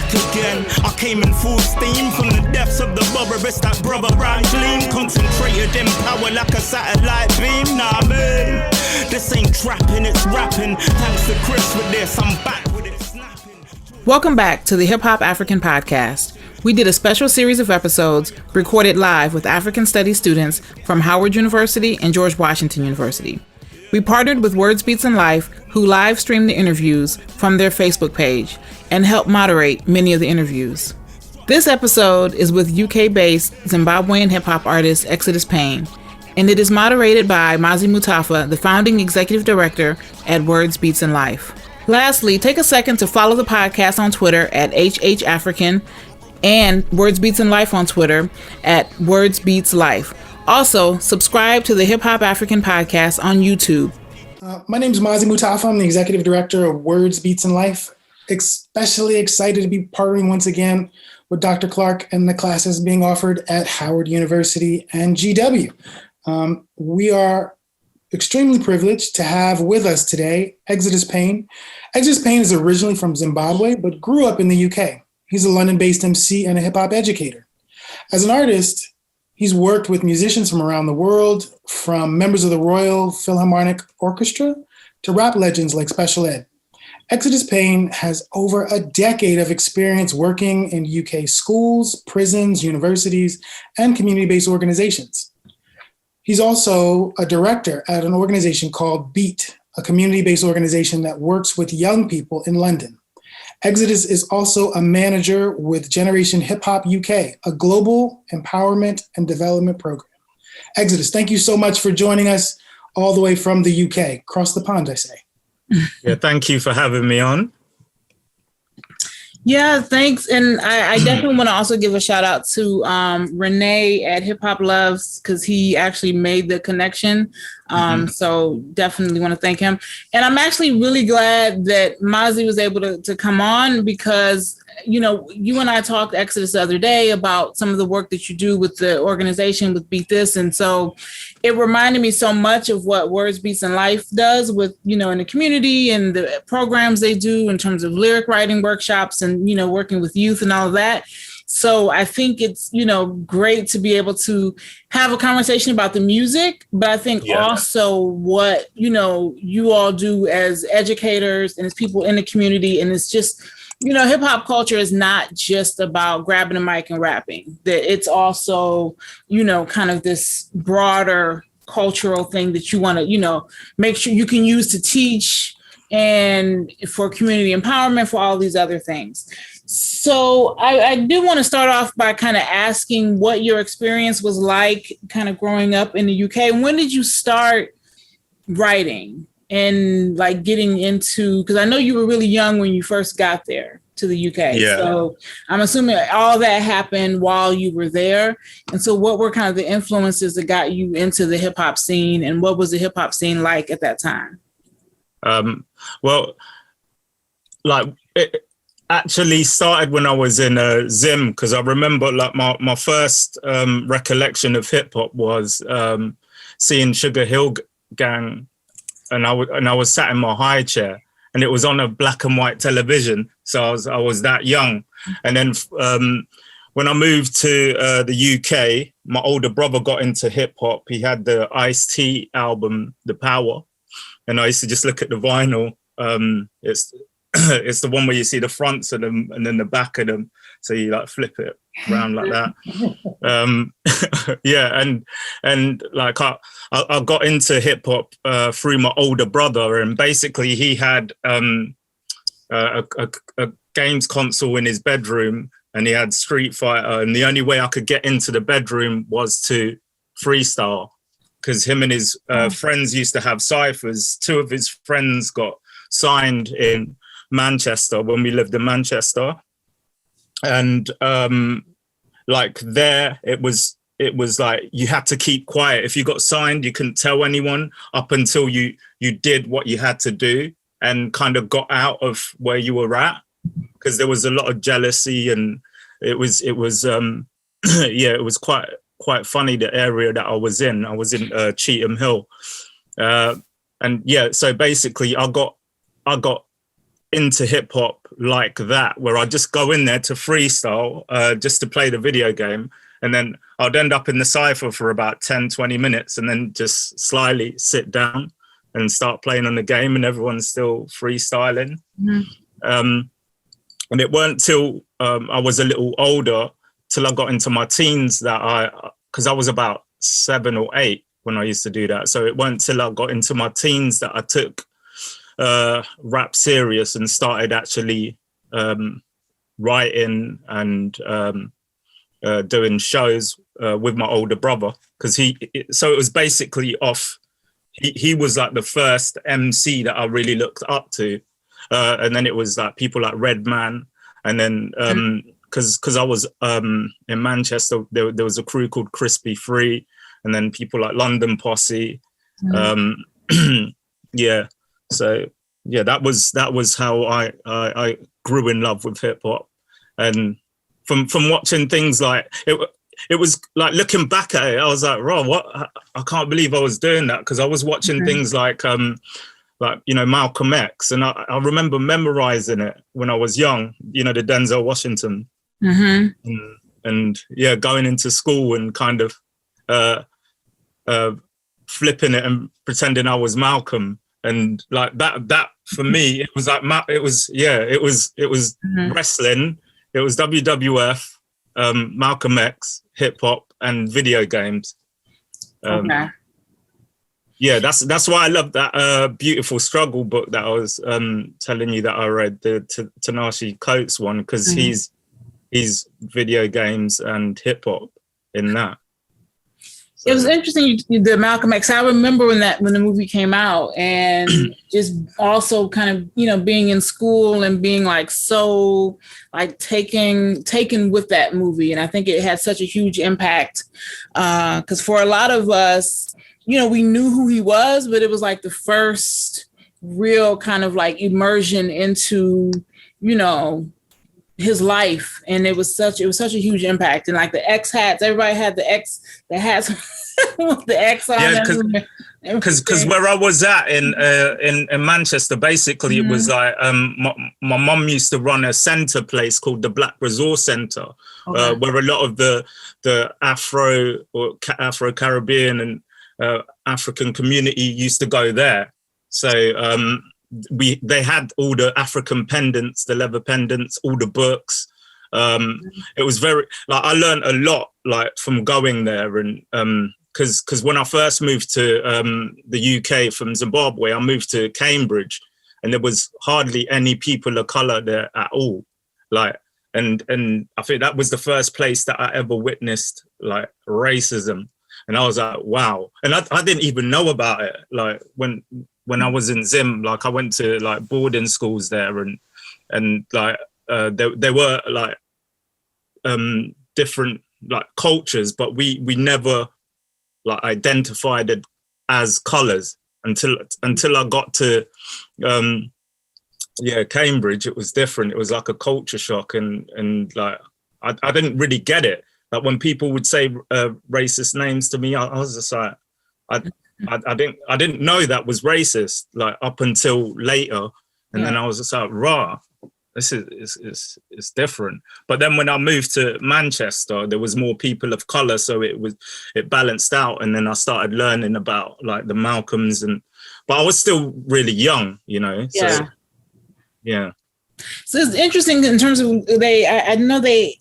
back again. I came in full steam from the depths of the borough. It's that brother bright gleam, concentrated in power like a satellite beam. Nah, man, this ain't trapping, it's rapping. Thanks to Chris with this, I'm back with it snapping. Welcome back to the Hip Hop African Podcast. We did a special series of episodes recorded live with African Studies students from Howard University and George Washington University. We partnered with Words, Beats, and Life, who live streamed the interviews from their Facebook page and helped moderate many of the interviews. This episode is with UK-based Zimbabwean hip-hop artist Xidus Pain, and it is moderated by Mazi Mutafa, the founding executive director at Words, Beats, and Life. Lastly, take a second to follow the podcast on Twitter at HHAfrican and Words, Beats, and Life on Twitter at Words, Beats, Life. Also, subscribe to the Hip Hop African Podcast on YouTube. My name is Mazi Mutafa. I'm the executive director of Words, Beats, and Life. Especially excited to be partnering once again with Dr. Clark and the classes being offered at Howard University and GW. We are extremely privileged to have with us today Xidus Pain. Xidus Pain is originally from Zimbabwe, but grew up in the UK. He's a London-based MC and a hip-hop educator. As an artist, he's worked with musicians from around the world, from members of the Royal Philharmonic Orchestra to rap legends like Special Ed. Xidus Pain has over a decade of experience working in UK schools, prisons, universities, and community-based organizations. He's also a director at an organization called BEAT, a community-based organization that works with young people in London. Xidus is also a manager with Generation HipHop UK, a global empowerment and development program. Xidus, thank you so much for joining us all the way from the UK, across the pond, I say. Yeah, thank you for having me on. Yeah, thanks. And I definitely want to also give a shout out to Renee at Hip Hop Loves, because he actually made the connection. So definitely want to thank him. And I'm actually really glad that Mazi was able to come on, because, you know, you and I talked, Xidus, the other day about some of the work that you do with the organization with Beat This. And so it reminded me so much of what Words, Beats, and Life does with, you know, in the community and the programs they do in terms of lyric writing workshops and, you know, working with youth and all of that. So I think it's, you know, great to be able to have a conversation about the music, but I think also what, you know, you all do as educators and as people in the community. And it's just, you know, hip hop culture is not just about grabbing a mic and rapping, that it's also, you know, kind of this broader cultural thing that you want to, you know, make sure you can use to teach and for community empowerment, for all these other things. So I do want to start off by kind of asking what your experience was like kind of growing up in the UK. When did you start writing and like getting into, because I know you were really young when you first got there to the UK. Yeah. So I'm assuming all that happened while you were there. And so what were kind of the influences that got you into the hip hop scene, and what was the hip hop scene like at that time? Well, like it actually started when I was in Zim, because I remember like my first recollection of hip hop was seeing Sugar Hill Gang, and I was sat in my high chair, and it was on a black and white television, so I was that young. And then when I moved to the UK, my older brother got into hip hop. He had the Ice-T album, The Power, and I used to just look at the vinyl. It's the one where you see the fronts of them and then the back of them. So you like flip it around like that. Yeah. And like I got into hip hop through my older brother, and basically he had a games console in his bedroom, and he had Street Fighter. And the only way I could get into the bedroom was to freestyle, because him and his friends used to have ciphers. Two of his friends got signed in Manchester when we lived in Manchester, and like there it was like you had to keep quiet. If you got signed, you couldn't tell anyone up until you did what you had to do and kind of got out of where you were at, because there was a lot of jealousy, and it was yeah, it was quite funny, the area that I was in Cheetham Hill, and yeah, so basically I got into hip hop like that, where I just go in there to freestyle, just to play the video game. And then I'd end up in the cypher for about 10, 20 minutes and then just slyly sit down and start playing on the game, and everyone's still freestyling. And it weren't till I was a little older, till I got into my teens, that because I was about 7 or 8 when I used to do that. So it weren't till I got into my teens that I took rap serious and started actually writing and doing shows with my older brother, because so it was basically off. He was like the first MC that I really looked up to, and then it was like people like Redman, and then because I was in Manchester, there was a crew called Crispy Free, and then people like London Posse. Yeah, so yeah, that was how I grew in love with hip hop, and from watching things like it was like, looking back at it, I was like, "Raw, what? I can't believe I was doing that," because I was watching things like Malcolm X, and I remember memorizing it when I was young. The Denzel Washington, and yeah, going into school and kind of flipping it and pretending I was Malcolm, and like that for me, it was like it was wrestling, it was WWF. Malcolm X, hip hop, and video games. Yeah, that's why I love that Beautiful Struggle book that I was telling you that I read, the Tanashi Coates one, because he's video games and hip hop in that. So. It was interesting, the Malcolm X. I remember when the movie came out, and just also kind of, being in school and being like so like taken with that movie. And I think it had such a huge impact because for a lot of us, we knew who he was, but it was like the first real kind of like immersion into, his life, and it was such a huge impact. And like the X hats, everybody had the hats with the X on them. Because where I was at in Manchester, basically it was like my mum used to run a centre place called the Black Resource Centre, where a lot of the Afro-Caribbean and African community used to go there. So they had all the African pendants, the leather pendants, all the books. It was very, like, I learned a lot like from going there, and because when I first moved to the UK from Zimbabwe, I moved to Cambridge, and there was hardly any people of color there at all. Like, and I think that was the first place that I ever witnessed like racism, and I was like, wow. And I didn't even know about it. Like when I was in Zim, like I went to like boarding schools there, and like there were like different like cultures, but we never like identified it as colors until I got to Cambridge. It was different. It was like a culture shock, and like I didn't really get it. Like when people would say racist names to me, I was just like, I didn't know that was racist, like up until later, and then I was just like, rah, this is different. But then when I moved to Manchester, there was more people of color, so it balanced out, and then I started learning about like the Malcolms, but I was still really young, So, yeah. So it's interesting in terms of I know they.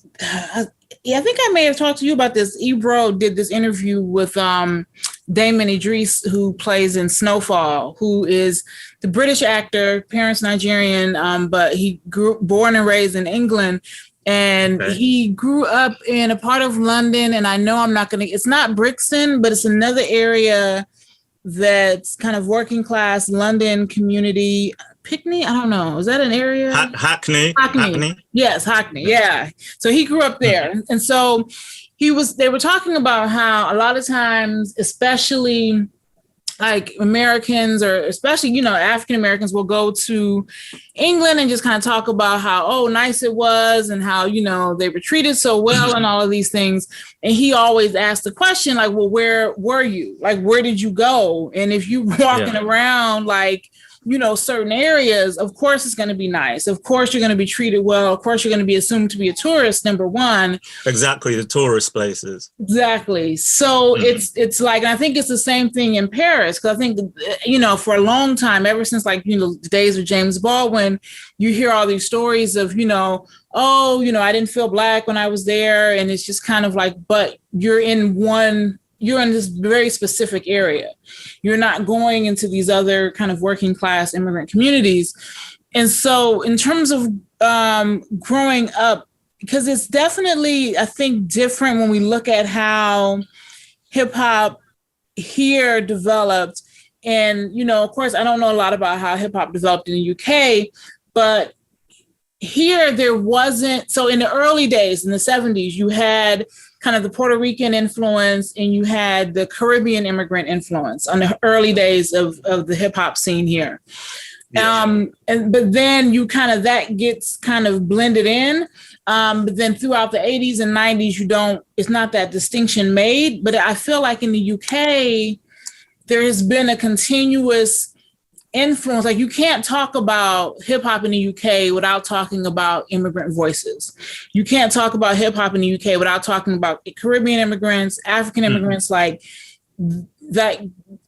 I think I may have talked to you about this. Ebro did this interview with Damon Idris, who plays in Snowfall, who is the British actor, parents Nigerian, but he born and raised in England. And he grew up in a part of London. And I know it's not Brixton, but it's another area that's kind of working class London community. Pickney? I don't know. Is that an area? Hackney. Yes, Hackney. Yeah. So he grew up there. And so they were talking about how a lot of times, especially like Americans, or especially, African Americans, will go to England and just kind of talk about how, nice it was, and how, they were treated so well and all of these things. And he always asked the question, like, well, where were you? Like, where did you go? And if you walking around, like, certain areas, of course it's going to be nice. Of course you're going to be treated well. Of course you're going to be assumed to be a tourist, number one. Exactly, the tourist places. Exactly. So it's like, and I think it's the same thing in Paris, because I think, for a long time, ever since the days of James Baldwin, you hear all these stories of, I didn't feel Black when I was there. And it's just kind of like, but you're in this very specific area. You're not going into these other kind of working class immigrant communities. And so in terms of growing up, because it's definitely, I think, different when we look at how hip hop here developed. And, of course, I don't know a lot about how hip hop developed in the UK, but here there wasn't. So in the early days, in the 70s, you had kind of the Puerto Rican influence and you had the Caribbean immigrant influence on the early days of the hip hop scene here. Yeah. But then that gets kind of blended in. But then throughout the 80s and 90s, it's not that distinction made. But I feel like in the UK, there has been a continuous influence. Like, you can't talk about hip hop in the UK without talking about immigrant voices. You can't talk about hip hop in the UK without talking about Caribbean immigrants, African immigrants, like that.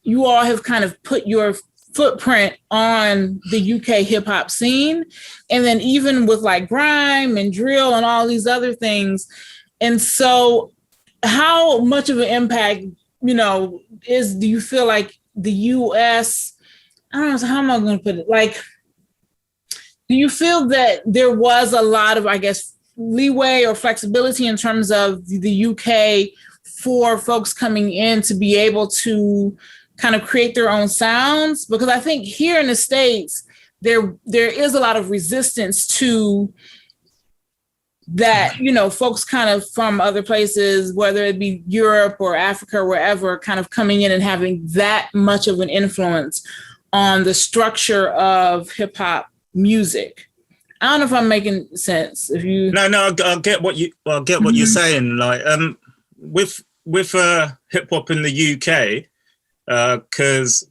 You all have kind of put your footprint on the UK hip hop scene. And then even with like grime and drill and all these other things. And so how much of an impact, do you feel like the US, I don't know, how am I going to put it? Like, do you feel that there was a lot of, I guess, leeway or flexibility in terms of the UK for folks coming in to be able to kind of create their own sounds? Because I think here in the States, there is a lot of resistance to that, folks kind of from other places, whether it be Europe or Africa or wherever, kind of coming in and having that much of an influence on the structure of hip hop music. I don't know if I'm making sense. If you no, I get what you're saying. Like with hip hop in the UK, because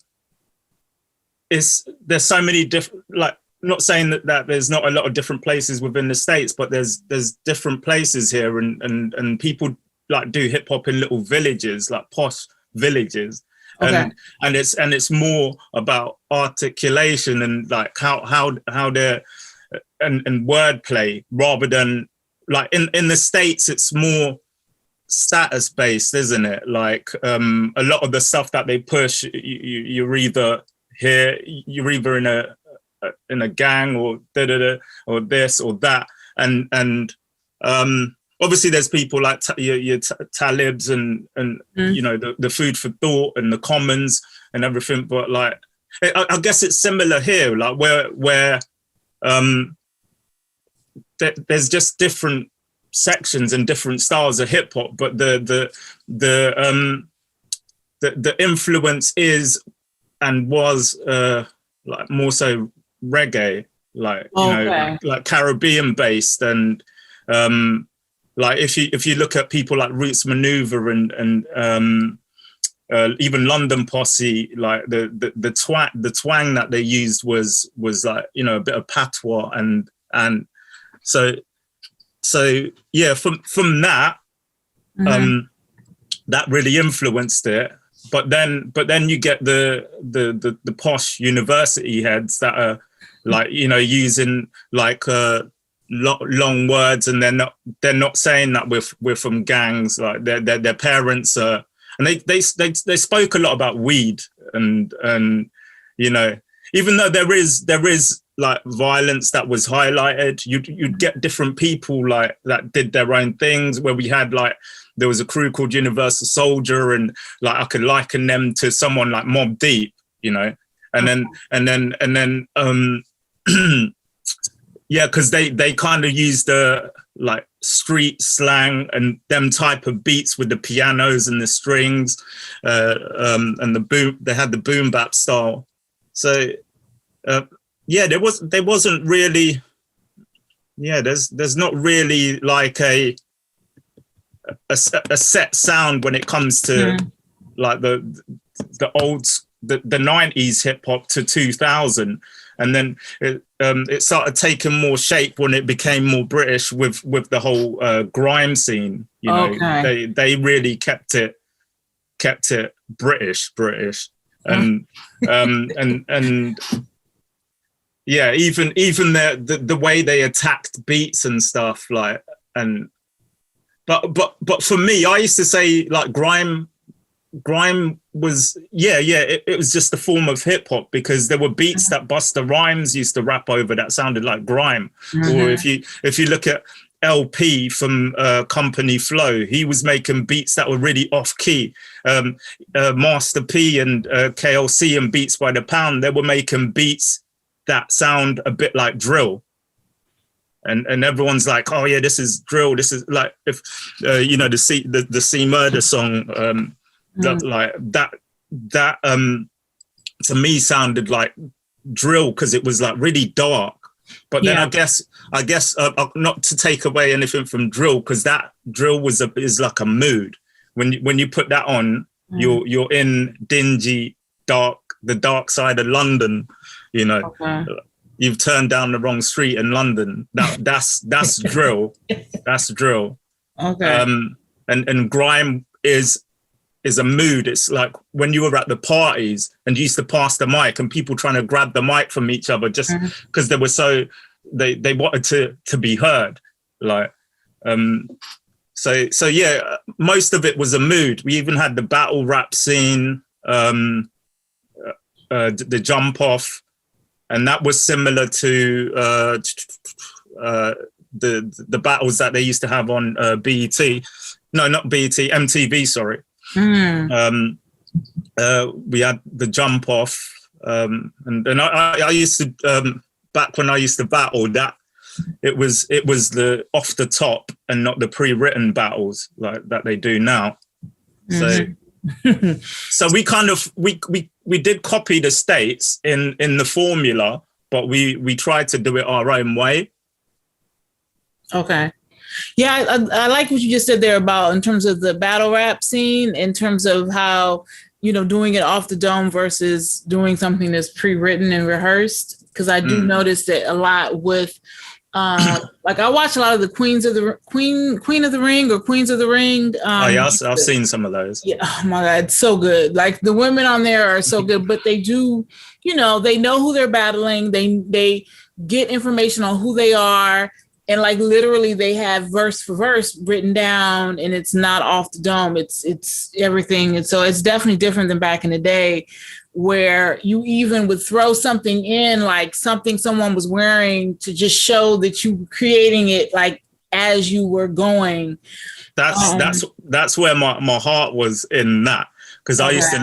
there's so many different. Like, not saying that there's not a lot of different places within the States, but there's different places here, and people like do hip hop in little villages, like posh villages. Okay. And it's more about articulation and like how they're and wordplay, rather than like in the States it's more status based, isn't it? Like a lot of the stuff that they push, you're either in a gang or or this or that, and obviously there's people like your Talibs and the Food for Thought and the Commons and everything, but like I guess it's similar here, like where there's just different sections and different styles of hip hop, but the influence is and was like more so reggae, like like Caribbean based, and like if you look at people like Roots Maneuver and even London Posse, like the twang that they used was like a bit of patois, and so yeah, from that that really influenced it. But then you get the posh university heads that are like using like long words, and they're not saying that we're from gangs. Like their parents are, and they spoke a lot about weed, and even though there is like violence that was highlighted, you'd get different people like that did their own things. Where we had like, there was a crew called Universal Soldier, and like I could liken them to someone like Mobb Deep, and then yeah, because they kind of used the like street slang and them type of beats with the pianos and the strings, and the boom. They had the boom bap style. So yeah, there wasn't really. Yeah, there's not really like a set sound when it comes to like the the 90s hip hop to 2000, and then it started taking more shape when it became more British with the whole grime scene. You know, they really kept it British, and and yeah, even the way they attacked beats and stuff, like, and but for me, I used to say like grime was it was just a form of hip hop, because there were beats that Busta Rhymes used to rap over that sounded like grime. Or if you look at LP from Company Flow, he was making beats that were really off key. Master P and KLC and Beats by the Pound, they were making beats that sound a bit like drill. And everyone's like, oh yeah, this is drill. This is like, if you know, the C Murder song, that to me sounded like drill, because it was like really dark. But then I guess not to take away anything from drill, because that drill is like a mood. When you put that on, you're in dingy, dark, the dark side of London. You know, you've turned down the wrong street in London. That's drill. That's drill. Okay. And grime is a mood. It's like when you were at the parties and you used to pass the mic, and people trying to grab the mic from each other just because they were they wanted to be heard. Like, so yeah, most of it was a mood. We even had the battle rap scene, the jump off, and that was similar to the battles that they used to have on BET. No, not BET, MTV, sorry. We had the jump off, and I used to back when I used to battle, that it was the off the top and not the pre-written battles like that they do now. So we kind of we did copy the States in the formula, but we tried to do it our own way. Okay. Yeah, I like what you just said there about in terms of the battle rap scene, in terms of how, you know, doing it off the dome versus doing something that's pre-written and rehearsed. Because I do notice that a lot with, like I watch a lot of the Queen of the Ring or Queens of the Ring. I've seen some of those. Yeah, oh my God, it's so good. Like the women on there are so good, but they do, you know, they know who they're battling. They get information on who they are. And like literally they have verse for verse written down, and it's not off the dome. It's everything. And so it's definitely different than back in the day, where you even would throw something in, like something someone was wearing, to just show that you were creating it like as you were going. That's where my heart was in that, because I used to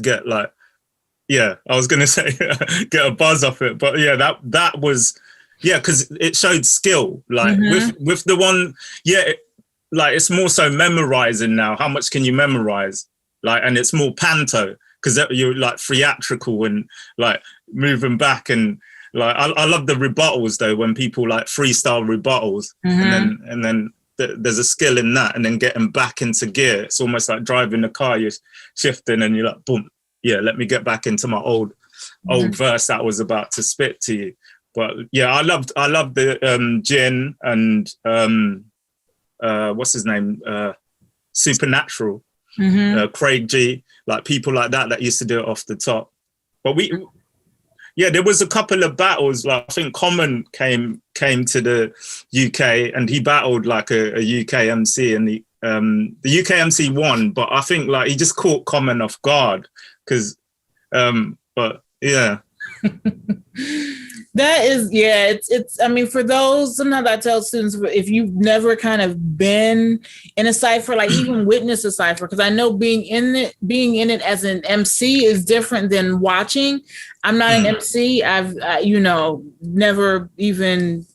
get like, yeah, I was gonna say get a buzz off it, but yeah, that was. Yeah, because it showed skill. Like with the one, like it's more so memorizing now. How much can you memorize? Like, and it's more panto, because you're like theatrical and like moving back, and like I love the rebuttals though, when people like freestyle rebuttals, and then there's a skill in that, and then getting back into gear. It's almost like driving a car. You're shifting, and you're like, boom, yeah, let me get back into my old verse that I was about to spit to you. But yeah, I loved the Jin and what's his name, Supernatural, Craig G, like people like that used to do it off the top. But there was a couple of battles. Like I think Common came to the UK and he battled like a UK MC, and the UK MC won. But I think like he just caught Common off guard, because, but yeah. That is, yeah, it's, I mean, for those, sometimes I tell students, if you've never kind of been in a cypher, like even witness a cypher, because I know being in it as an MC is different than watching. I'm not an MC. I've never even,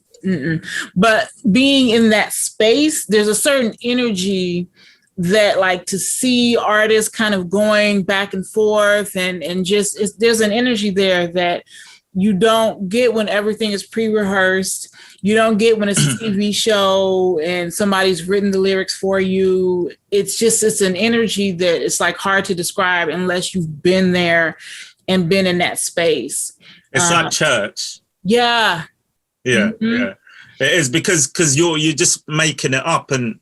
but being in that space, there's a certain energy that, like, to see artists kind of going back and forth and just, there's an energy there that you don't get when everything is pre-rehearsed. you don't get when it's a TV show and somebody's written the lyrics for you. It's an energy that it's like hard to describe unless you've been there and been in that space. It's like church. Yeah. Yeah, yeah. It is because you're just making it up, and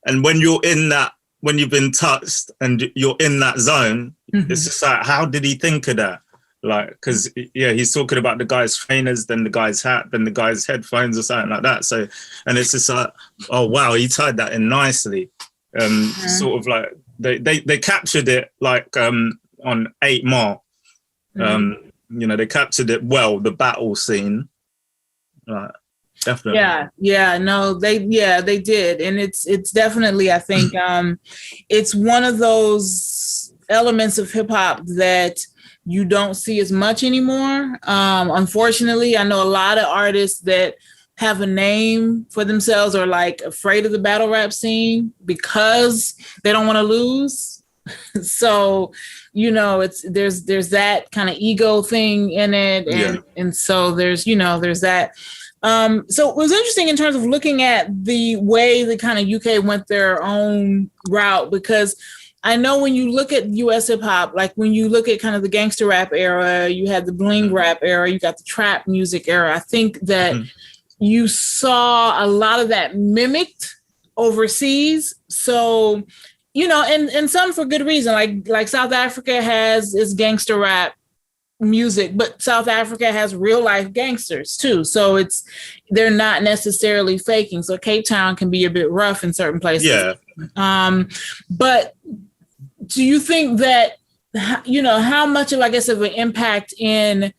when you're in that, when you've been touched and you're in that zone, it's just like, how did he think of that? Like, because he's talking about the guy's trainers, then the guy's hat, then the guy's headphones or something like that. So, and it's just like, oh wow, he tied that in nicely. Sort of like they captured it like on 8 Mile. They captured it well, the battle scene. Definitely. They did. And it's definitely, I think, it's one of those elements of hip hop that you don't see as much anymore. Unfortunately, I know a lot of artists that have a name for themselves are like afraid of the battle rap scene because they don't want to lose. So, there's that kind of ego thing in it. And so there's that. So it was interesting in terms of looking at the way the kind of UK went their own route, because I know when you look at US hip hop, like when you look at kind of the gangster rap era, you had the bling rap era, you got the trap music era. I think that you saw a lot of that mimicked overseas. So, and some for good reason, like South Africa has its gangster rap music, but South Africa has real life gangsters too. So they're not necessarily faking. So Cape Town can be a bit rough in certain places. Yeah. But do you think that, how much of, I guess, of an impact in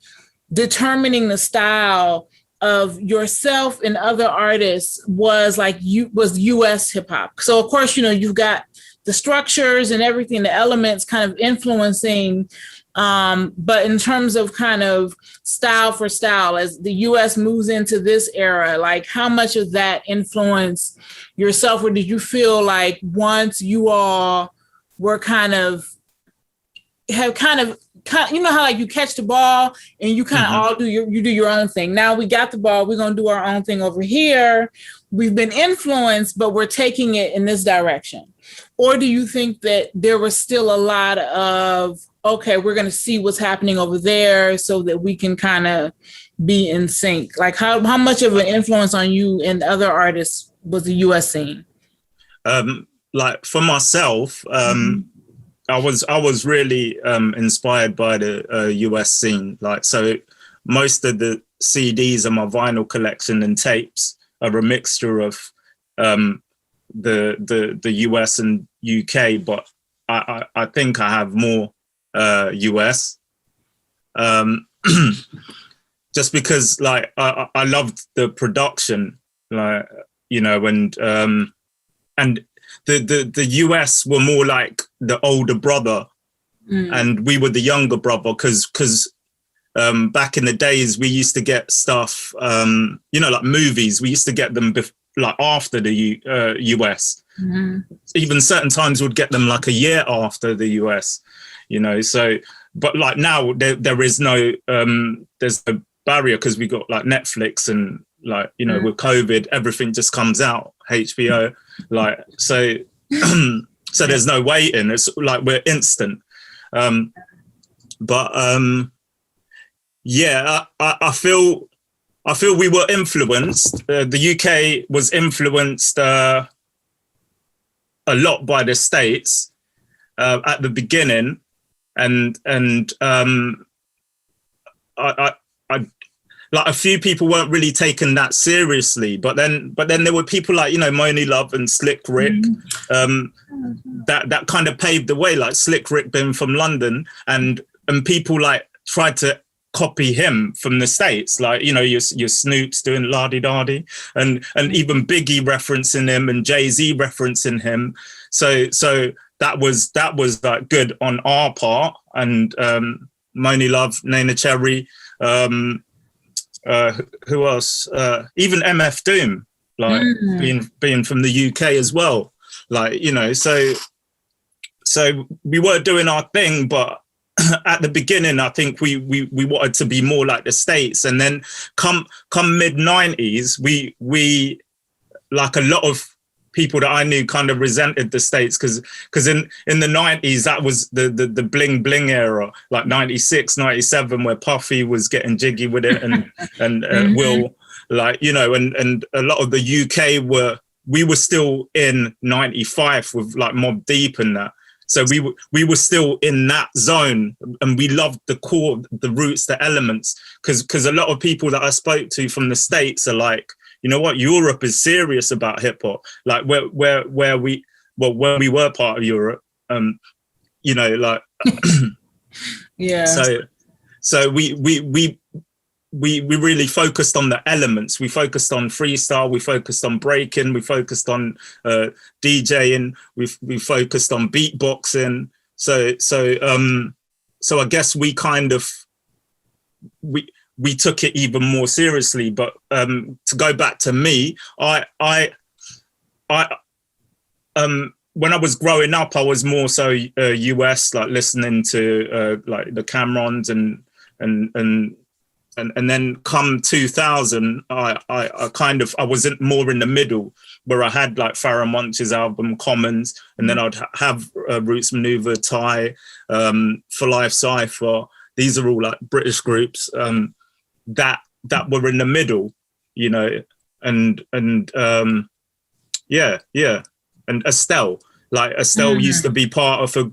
determining the style of yourself and other artists was US hip hop? So of course, you've got the structures and everything, the elements kind of influencing. But in terms of kind of style for style, as the US moves into this era, like how much of that influenced yourself? Or did you feel like once you all were how like you catch the ball and you kind of all do your own thing. Now we got the ball, we're going to do our own thing over here. We've been influenced, but we're taking it in this direction. Or do you think that there was still a lot of, okay, we're going to see what's happening over there so that we can kind of be in sync? Like how much of an influence on you and other artists was the US scene? Like for myself, I was really inspired by the US scene. Like, so most of the CDs in my vinyl collection and tapes are a mixture of the US and UK, but I think I have more US, just because like I loved the production, like, and the US were more like the older brother and we were the younger brother, because back in the days we used to get stuff, like movies, we used to get them like after the US. Even certain times we'd get them like a year after the US, so, but like now there is no there's no barrier, because we got like Netflix and like, with COVID, everything just comes out, HBO, like, so so there's no waiting. It's like we're instant. But I feel we were influenced. The UK was influenced a lot by the States at the beginning, and I like a few people weren't really taken that seriously, but then there were people like, Moni Love and Slick Rick, that kind of paved the way. Like Slick Rick being from London, and people like tried to copy him from the States, like, your Snoops doing la-di-da-di, and even Biggie referencing him and Jay-Z referencing him. So that was like good on our part, and Moni Love, Nana Cherry, who else? Even MF Doom, like being from the UK as well, like, so we were doing our thing, but at the beginning, I think we wanted to be more like the States, and then come mid 90s, we like a lot of people that I knew kind of resented the States because in the 90s, that was the bling bling era, like 96, 97, where Puffy was getting jiggy with it, and Will, like, you know, and a lot of the UK we were still in 95 with like Mobb Deep and that. So we were still in that zone, and we loved the core, the roots, the elements, because a lot of people that I spoke to from the States are like, you know what, Europe is serious about hip hop. Like when we were part of Europe, you know, like yeah. So we really focused on the elements. We focused on freestyle. We focused on breaking. We focused on DJing. We focused on beatboxing. So I guess we kind of we took it even more seriously. But to go back to me, I when I was growing up, I was more so US, like listening to like the Camerons and then come 2000, I wasn't more in the middle, where I had like Pharoah Monch's album Commons, and then I'd have Roots Maneuver, Thai, For Life Cypher. These are all like British groups that were in the middle, you know, and yeah. And Estelle used to be part of a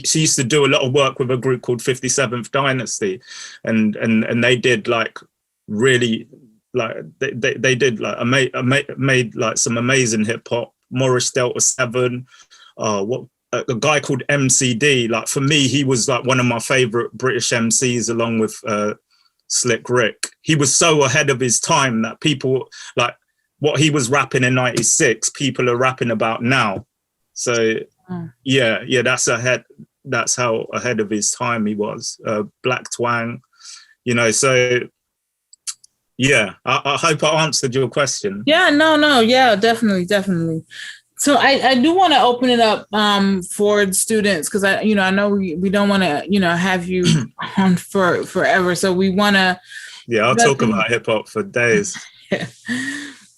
she used to do a lot of work with a group called 57th Dynasty, and they did like really like they did like made like some amazing hip hop. Morris Delta 7, a guy called MCD. Like for me, he was like one of my favorite British MCs, along with Slick Rick. He was so ahead of his time that people like what he was rapping in 96, people are rapping about now. So yeah, that's how ahead of his time he was. Black Twang, you know, so yeah, I hope I answered your question. Yeah, no, yeah, definitely. So I do want to open it up for students, because I know we don't want to, have you on for forever. So we want to. Yeah, I'll talk about hip hop for days.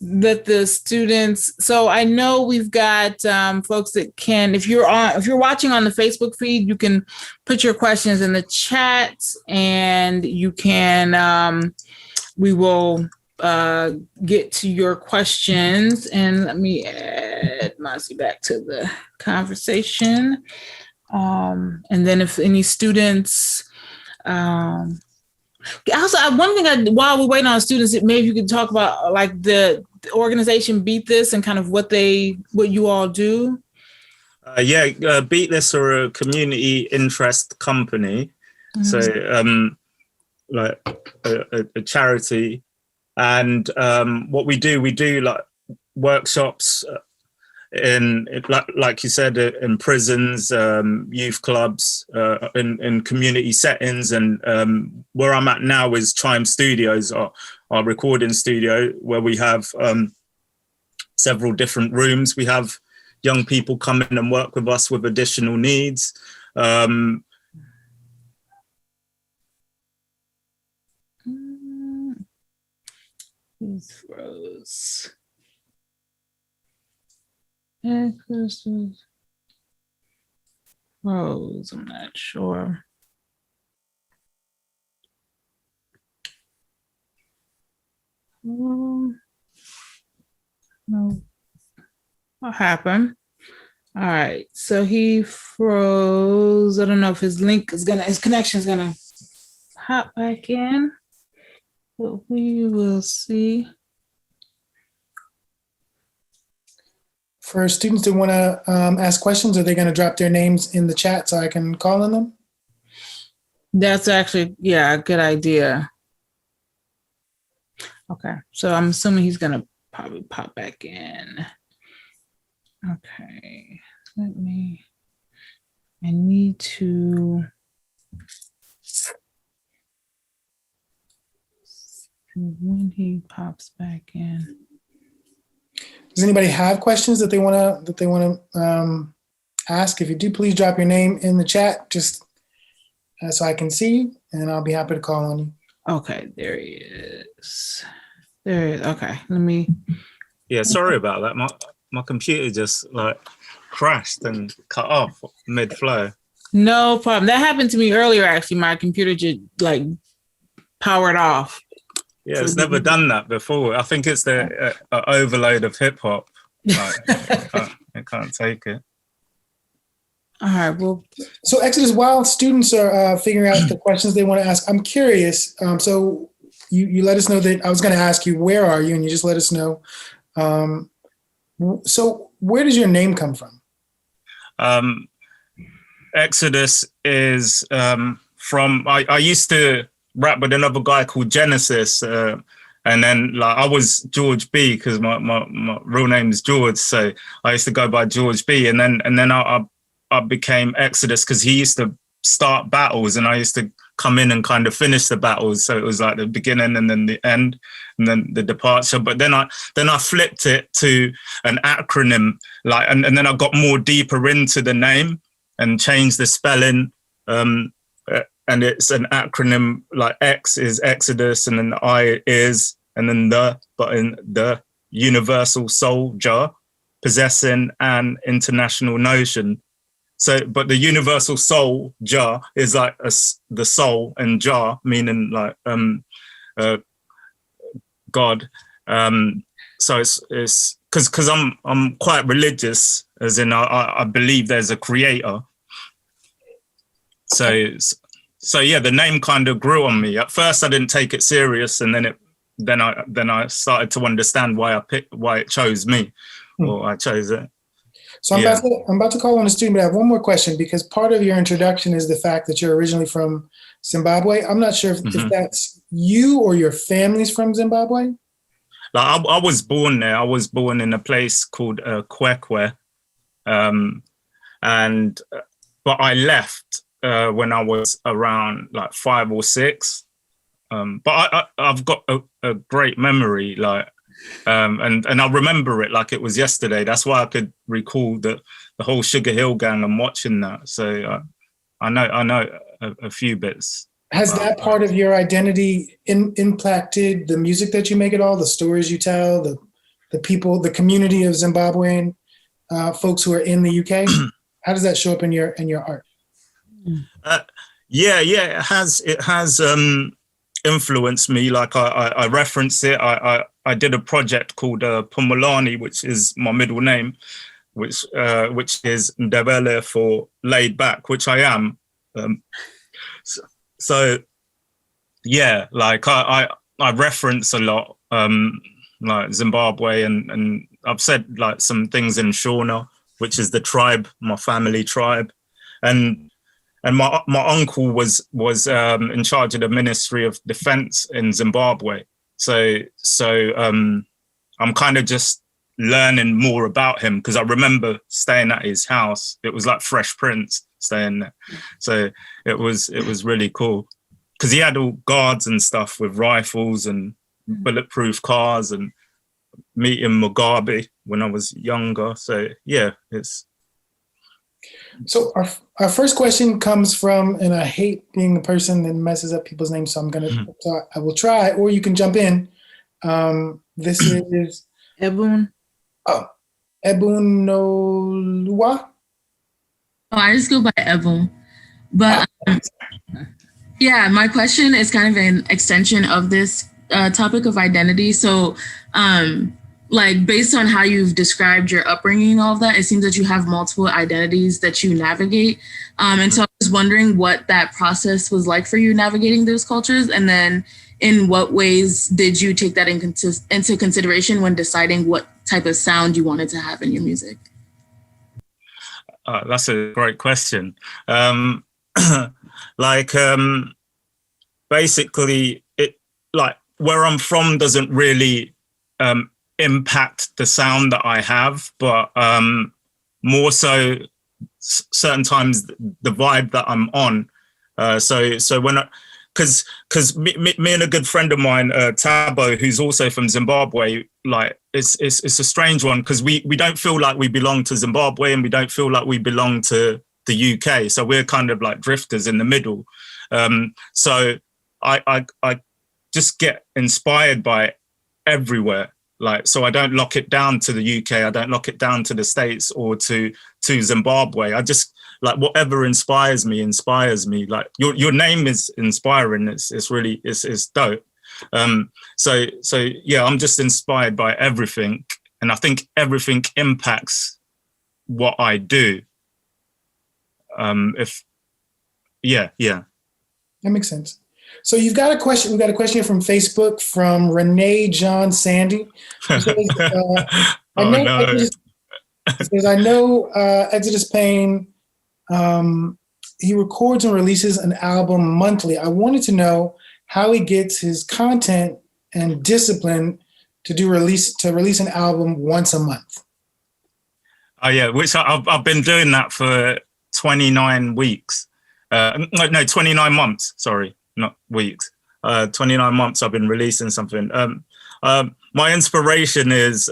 That the students, so I know we've got folks that can, if you're watching on the Facebook feed, you can put your questions in the chat, and you can we will get to your questions. And let me add Mossy back to the conversation, and then if any students also, one thing while we're waiting on students, maybe you could talk about like the organization Beat This and kind of what you all do. Beat This are a community interest company. Mm-hmm. So like a charity, and what we do like workshops in like you said, in prisons, youth clubs, in community settings, and where I'm at now is Chime Studios, our recording studio, where we have several different rooms. We have young people come in and work with us with additional needs. Froze. Rose, I'm not sure. No. What happened? All right, so he froze. I don't know if his connection is gonna hop back in, but we will see. For students who want to ask questions, are they going to drop their names in the chat so I can call on them? That's actually, a good idea. Okay, so I'm assuming he's going to probably pop back in. Okay, I need to. When he pops back in. Does anybody have questions that they want to ask? If you do, please drop your name in the chat. Just so I can see you, and I'll be happy to call on you. Okay, there he is. There he is. Okay, let me. Yeah, sorry about that. My computer just like crashed and cut off mid-flow. No problem. That happened to me earlier, actually. My computer just like powered off. Yeah, it's never done that before. I think it's the overload of hip hop. Like, it can't take it. All right. Well, so Exodus, while students are figuring out the questions they want to ask, I'm curious. So you let us know that I was going to ask you, where are you? And you just let us know. So where does your name come from? Exodus is from, I used to rap with another guy called Genesis. And then like I was George B because my real name is George. So I used to go by George B. And then I became Exodus because he used to start battles and I used to come in and kind of finish the battles. So it was like the beginning and then the end and then the departure. But then I flipped it to an acronym, like, and then I got more deeper into the name and changed the spelling. And it's an acronym, like X is Exodus and then I is, and then but in the universal soldier, possessing an international notion. So, but the universal soul, Jah, is like the soul, and Jah meaning like God. So it's because I'm quite religious, as in I believe there's a creator. So yeah, the name kind of grew on me. At first, I didn't take it serious, and then I started to understand why it chose me, or I chose it. So I'm about to call on a student, but I have one more question because part of your introduction is the fact that you're originally from Zimbabwe. I'm not sure if that's you or your family's from Zimbabwe. Like I was born there. I was born in a place called Kwekwe, but I left when I was around like 5 or 6. But I've got a great memory, like. And I remember it like it was yesterday. That's why I could recall the whole Sugar Hill Gang and watching that. So I know a few bits. Has that part of your identity impacted the music that you make at all? The stories you tell, the people, the community of Zimbabwean folks who are in the UK? How does that show up in your art? Yeah, it has influenced me. Like I reference it. I did a project called Pumulani, which is my middle name, which is Ndebele for laid back, which I am. So yeah, like I reference a lot, like Zimbabwe, and I've said like some things in Shona, which is the tribe, my family tribe, and my uncle was in charge of the Ministry of Defense in Zimbabwe. So I'm kind of just learning more about him because I remember staying at his house. It was like Fresh Prince staying there. So it was really cool because he had all guards and stuff with rifles and bulletproof cars, and meeting Mugabe when I was younger. So yeah, it's. So our first question comes from, and I hate being the person that messes up people's names, so I will try, or you can jump in. This is Ebun. Oh, Ebunoluwa. Oh, I just go by Ebun. But yeah, my question is kind of an extension of this topic of identity. So like based on how you've described your upbringing and all of that, it seems that you have multiple identities that you navigate. And so I was wondering what that process was like for you navigating those cultures. And then in what ways did you take that into consideration when deciding what type of sound you wanted to have in your music? That's a great question. Basically, it like where I'm from doesn't really impact the sound that I have, but more so certain times the vibe that I'm on. So when because me and a good friend of mine, Tabo, who's also from Zimbabwe, like it's a strange one because we don't feel like we belong to Zimbabwe and we don't feel like we belong to the UK. So we're kind of like drifters in the middle. So I just get inspired by everywhere. Like, so I don't lock it down to the UK. I don't lock it down to the States or to Zimbabwe. I just, like, whatever inspires me. Like, your name is inspiring. It's really, it's dope. So yeah, I'm just inspired by everything. And I think everything impacts what I do. Yeah. That makes sense. So you've got a question. We've got a question here from Facebook from Renee John Sandy. Who says, I know Xidus Pain, he records and releases an album monthly. I wanted to know how he gets his content and discipline to release an album once a month. Oh yeah, which I've been doing that for 29 weeks. No, 29 months. Sorry, not weeks. 29 months I've been releasing something. My inspiration is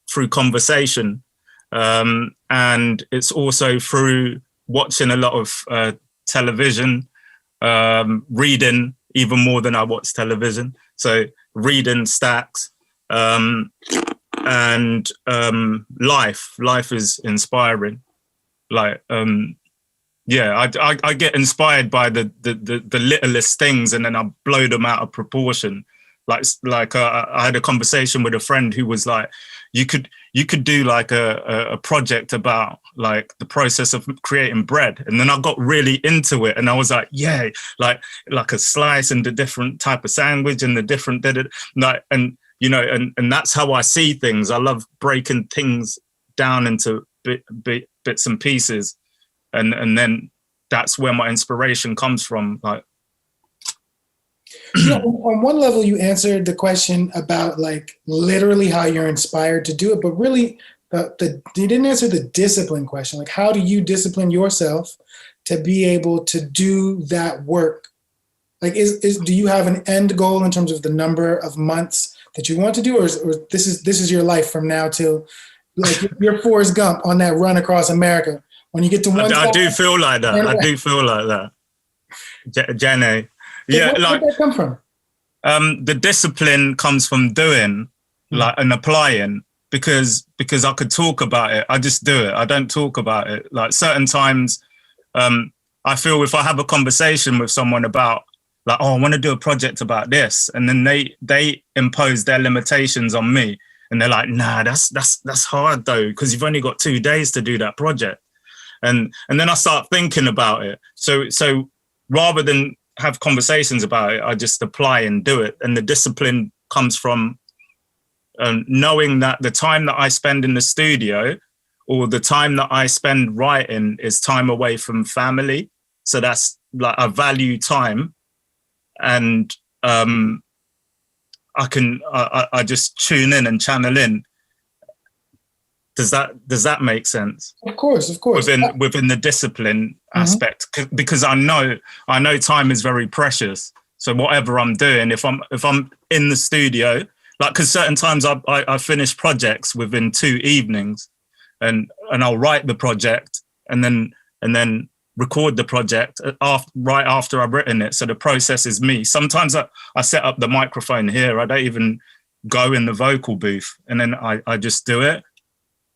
through conversation, and it's also through watching a lot of television, reading even more than I watch television. So reading stacks, and life is inspiring. Like, yeah, I get inspired by the littlest things, and then I blow them out of proportion. Like I had a conversation with a friend who was like, you could do like a project about like the process of creating bread. And then I got really into it, and I was like, yeah, like a slice and the different type of sandwich and the different, like, and you know, and that's how I see things. I love breaking things down into bits and pieces. And then that's where my inspiration comes from. Like, you know, on one level, you answered the question about like literally how you're inspired to do it, but really, you didn't answer the discipline question. Like, how do you discipline yourself to be able to do that work? Like, do you have an end goal in terms of the number of months that you want to do, or this is your life from now till, like, you're Forrest Gump on that run across America? When you get to one, I do feel like that. I do feel like that, Jenny. Yeah, where'd that come from? The discipline comes from doing, like, and applying, because I could talk about it. I just do it. I don't talk about it. Like, certain times, I feel if I have a conversation with someone about, like, oh, I want to do a project about this, and then they impose their limitations on me, and they're like, nah, that's hard though, because you've only got 2 days to do that project. And then I start thinking about it. So rather than have conversations about it, I just apply and do it. And the discipline comes from knowing that the time that I spend in the studio or the time that I spend writing is time away from family. So that's like, I value time, and I just tune in and channel in. Does that make sense? Of course. Within the discipline aspect, because I know time is very precious. So whatever I'm doing, if I'm in the studio, like, because certain times I finish projects within 2 evenings, and I'll write the project and then record the project right after I've written it. So the process is me. Sometimes I set up the microphone here. I don't even go in the vocal booth, and then I just do it.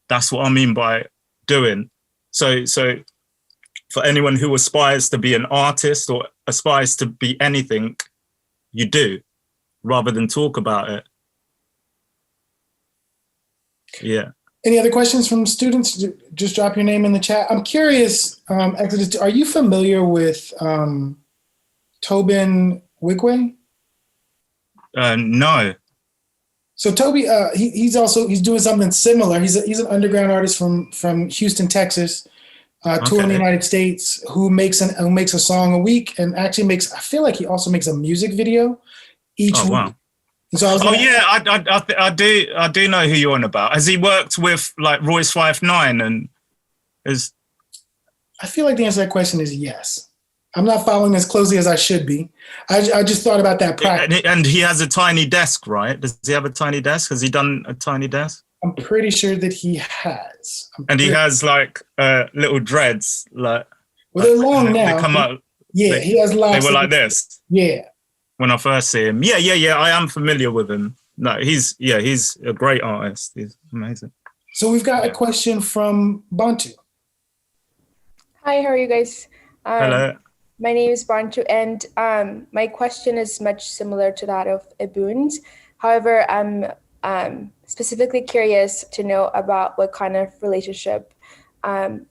That's what I mean by doing. So for anyone who aspires to be an artist or aspires to be anything, you do, rather than talk about it. Yeah. Any other questions from students? Just drop your name in the chat. I'm curious, Xidus, are you familiar with Tobin Wigwe? No. So Toby, he's doing something similar. He's an underground artist from Houston, Texas, touring the United States, who makes a song a week, and actually I feel like he also makes a music video each week. Wow. So I do know who you're on about. Has he worked with like Royce 5'9" and is? I feel like the answer to that question is yes. I'm not following as closely as I should be. I just thought about that practice. And he has a tiny desk, right? Does he have a tiny desk? Has he done a tiny desk? I'm pretty sure that he has. And he has like little dreads, like. Well, they're long now. They come out. Yeah, he has They lots. were like this. Yeah. When I first see him. Yeah. I am familiar with him. No, he's a great artist. He's amazing. So we've got a question from Bantu. Hi, how are you guys? Hello. My name is Bantu, and my question is much similar to that of Ebun's. However, I'm specifically curious to know about what kind of relationship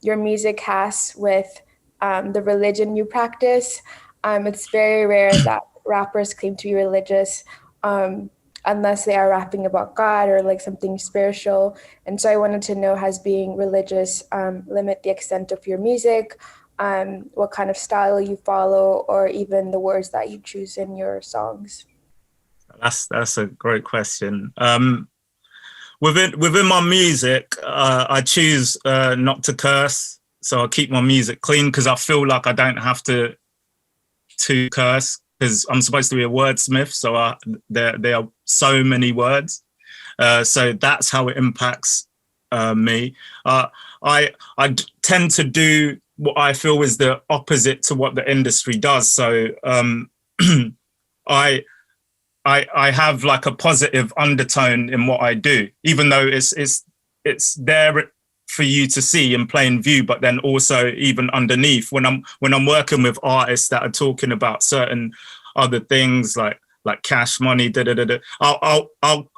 your music has with the religion you practice. It's very rare that rappers claim to be religious unless they are rapping about God or like something spiritual. And so I wanted to know, has being religious limit the extent of your music, what kind of style you follow, or even the words that you choose in your songs? That's a great question. Within my music, I choose not to curse, so I keep my music clean because I feel like I don't have to curse because I'm supposed to be a wordsmith. So there are so many words, so that's how it impacts me. I tend to do what I feel is the opposite to what the industry does. So I have like a positive undertone in what I do, even though it's there for you to see in plain view, but then also even underneath when I'm working with artists that are talking about certain other things like cash money,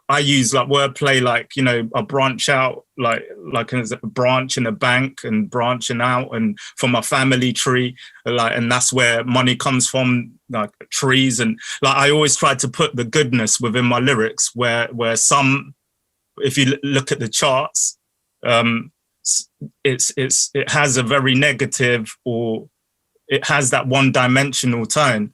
I use like wordplay, like, you know, I branch out like as a branch in a bank and branching out and from my family tree, like, and that's where money comes from, like trees. And like I always try to put the goodness within my lyrics where some, if you look at the charts, it has a very negative, or it has that one-dimensional tone.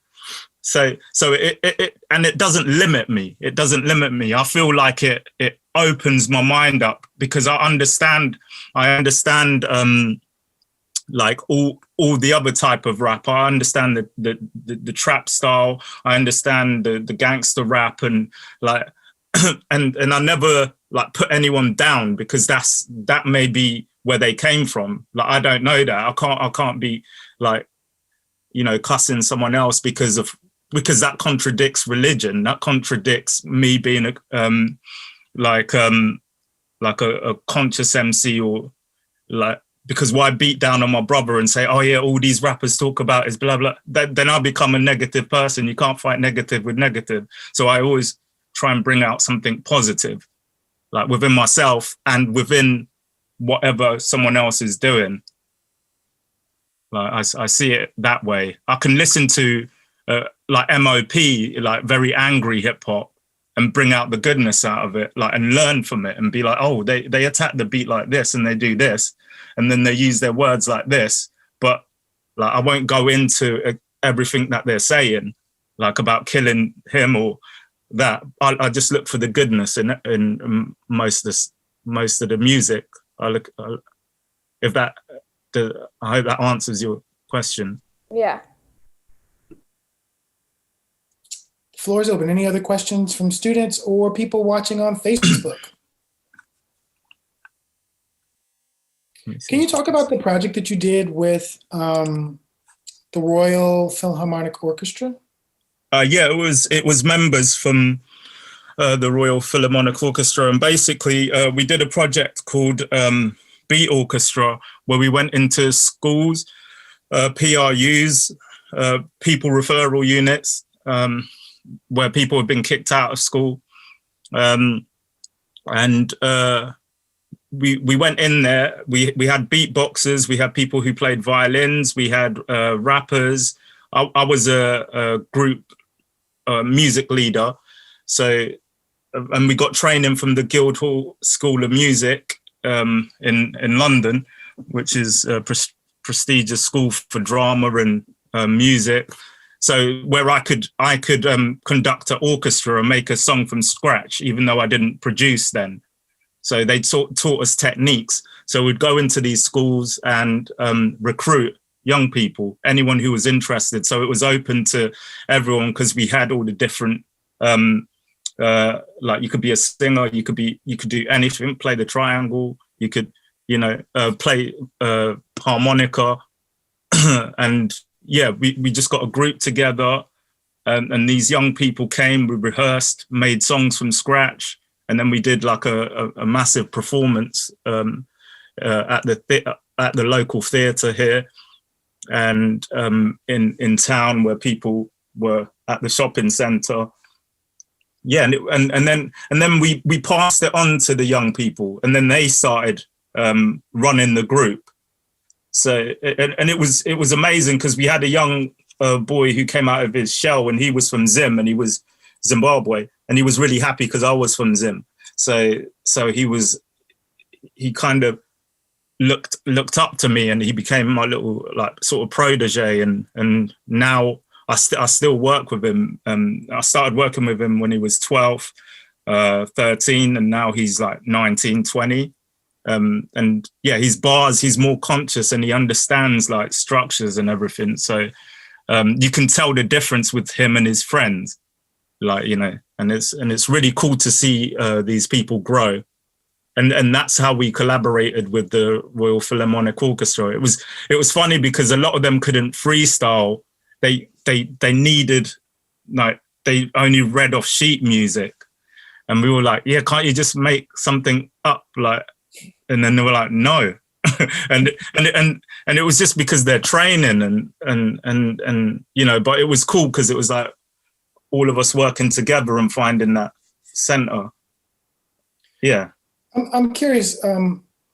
So it and it doesn't limit me. It doesn't limit me. I feel like it opens my mind up because I understand like all the other type of rap. I understand the trap style. I understand the gangster rap, and like and I never like put anyone down because that may be where they came from. Like I don't know that. I can't be like, you know, cussing someone else because that contradicts religion. That contradicts me being a conscious MC, or like, because why beat down on my brother and say, oh yeah, all these rappers talk about is blah blah. Then I become a negative person. You can't fight negative with negative. So I always try and bring out something positive, like within myself and within whatever someone else is doing. Like I see it that way. I can listen to like MOP, like very angry hip hop, and bring out the goodness out of it, like, and learn from it and be like, oh, they attack the beat like this and they do this, and then they use their words like this. But like I won't go into everything that they're saying, like about killing him or that. I just look for the goodness in most of the music. I hope that answers your question. Yeah. Floor is open. Any other questions from students or people watching on Facebook? Can you talk about the project that you did with the Royal Philharmonic Orchestra? Yeah, it was members from the Royal Philharmonic Orchestra, and basically we did a project called Beat Orchestra, where we went into schools, PRUs, people referral units, where people have been kicked out of school, and we went in there. We had beatboxers, we had people who played violins, we had rappers. I was a group music leader, so and we got training from the Guildhall School of Music in London, which is a prestigious school for drama and music. So where I could conduct an orchestra and make a song from scratch, even though I didn't produce then. So they taught us techniques. So we'd go into these schools and recruit young people, anyone who was interested. So it was open to everyone because we had all the different, like you could be a singer, you could do anything, play the triangle, you could, play harmonica, and yeah, we just got a group together, and these young people came, we rehearsed, made songs from scratch, and then we did like a massive performance at the local theatre here, and in town where people were at the shopping centre. Yeah, and then we passed it on to the young people, and then they started running the group. So and it was amazing because we had a young boy who came out of his shell, and he was from Zim, and he was Zimbabwe, and he was really happy because I was from Zim. So he kind of looked up to me, and he became my little like sort of protege, and now I still work with him. I started working with him when he was 12, 13, and now he's like 19, 20. And yeah, his bars, he's more conscious, and he understands like structures and everything. So you can tell the difference with him and his friends, like, you know, and it's really cool to see these people grow. And that's how we collaborated with the Royal Philharmonic Orchestra. It was funny because a lot of them couldn't freestyle. They needed, like, they only read off sheet music, and we were like, yeah, can't you just make something up, like? And then they were like, no. and it was just because they're training and you know, but it was cool because it was like all of us working together and finding that center. Yeah. I'm curious,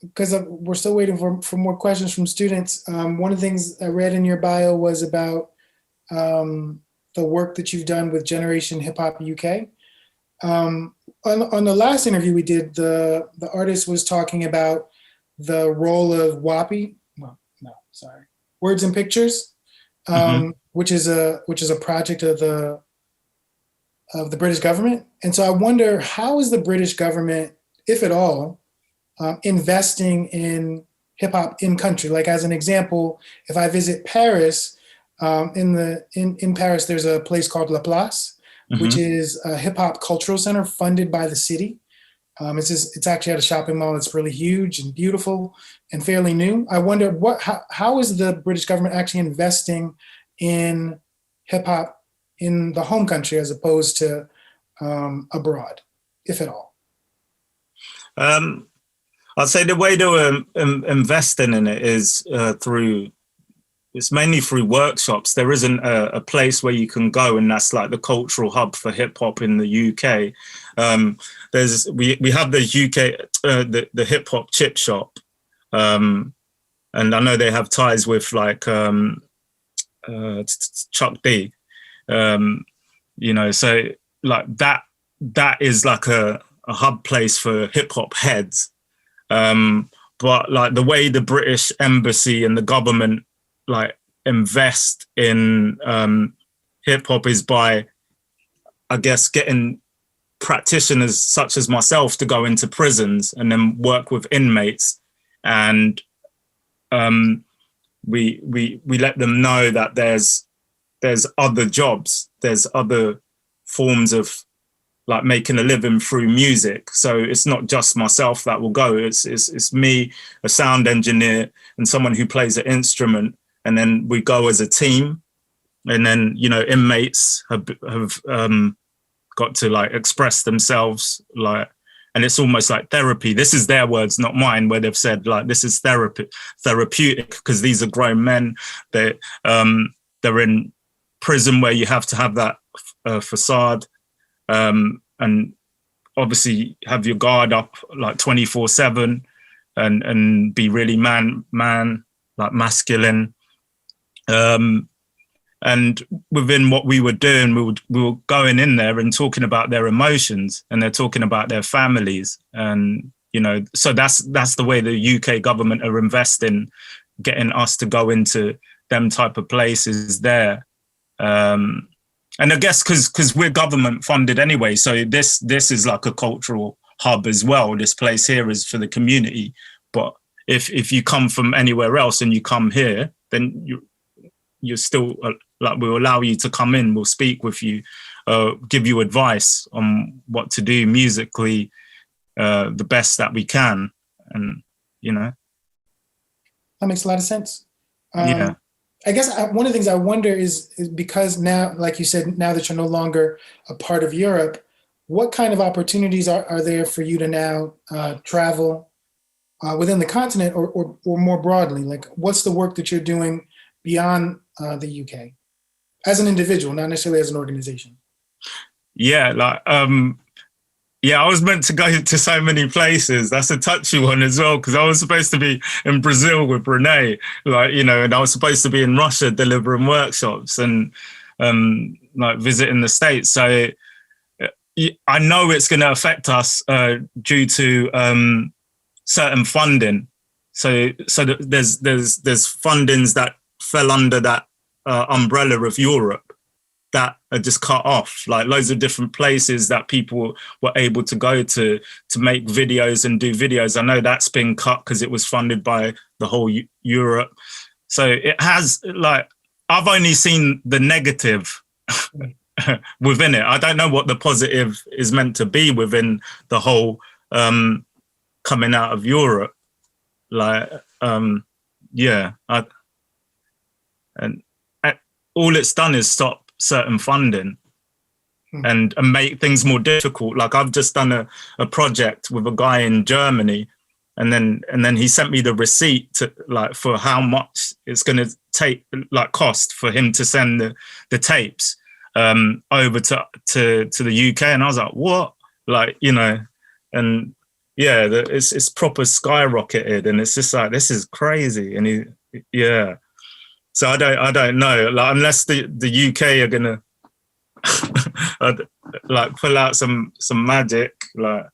because we're still waiting for more questions from students. One of the things I read in your bio was about the work that you've done with Generation HipHop UK. On the last interview we did, the artist was talking about the role of Words and Pictures, which is a project of the British government. And so I wonder, how is the British government, if at all, investing in hip hop in country? Like, as an example, if I visit Paris, in Paris, there's a place called La Place, which is a hip hop cultural center funded by the city. It's actually at a shopping mall that's really huge and beautiful and fairly new. I wonder how is the British government actually investing in hip hop in the home country as opposed to abroad, if at all? I'd say the way they're investing in it is it's mainly through workshops. There isn't a place where you can go, and that's like the cultural hub for hip hop in the UK. We have the UK, the hip hop chip shop. And I know they have ties with like Chuck D, you know, so like that is like a hub place for hip hop heads. But like the way the British embassy and the government like invest in hip hop is by, I guess, getting practitioners such as myself to go into prisons and then work with inmates, and we let them know that there's other jobs, there's other forms of like making a living through music. So it's not just myself that will go. It's me, a sound engineer, and someone who plays an instrument, and then we go as a team. And then, you know, inmates have got to like express themselves, like, and it's almost like therapy. This is their words, not mine, where they've said like, this is therapeutic, because these are grown men. They're in prison where you have to have that facade, and obviously have your guard up like 24/7 and be really man, like masculine. And within what we were doing, we were going in there and talking about their emotions, and they're talking about their families. And, you know, so that's the way the UK government are investing, getting us to go into them type of places there. And I guess because we're government funded anyway, so this is like a cultural hub as well. This place here is for the community. But if you come from anywhere else and you come here, then you're still like, we'll allow you to come in, we'll speak with you, give you advice on what to do musically, the best that we can. And, you know. That makes a lot of sense. Yeah. I guess one of the things I wonder is because now, like you said, now that you're no longer a part of Europe, what kind of opportunities are there for you to now travel within the continent or more broadly? Like, what's the work that you're doing beyond the UK as an individual, not necessarily as an organization? Yeah, like, yeah, I was meant to go to so many places. That's a touchy one as well, because I was supposed to be in Brazil with Renee, like, you know, and I was supposed to be in Russia delivering workshops and like visiting the States. So I know it's going to affect us due to certain funding. So there's fundings that fell under that umbrella of Europe that are just cut off, like loads of different places that people were able to go to make videos and do videos. I know that's been cut because it was funded by the whole Europe. So it has, like, I've only seen the negative within it. I don't know what the positive is meant to be within the whole coming out of Europe. Like, yeah, all it's done is stop certain funding and make things more difficult. Like, I've just done a project with a guy in Germany, and then he sent me the receipt to, like, for how much it's going to take, like, cost for him to send the tapes over to the UK, and I was like, what? Like, you know, and yeah, it's proper skyrocketed, and it's just like, this is crazy. And yeah. So I don't know, like, unless the UK are gonna like pull out some magic, like,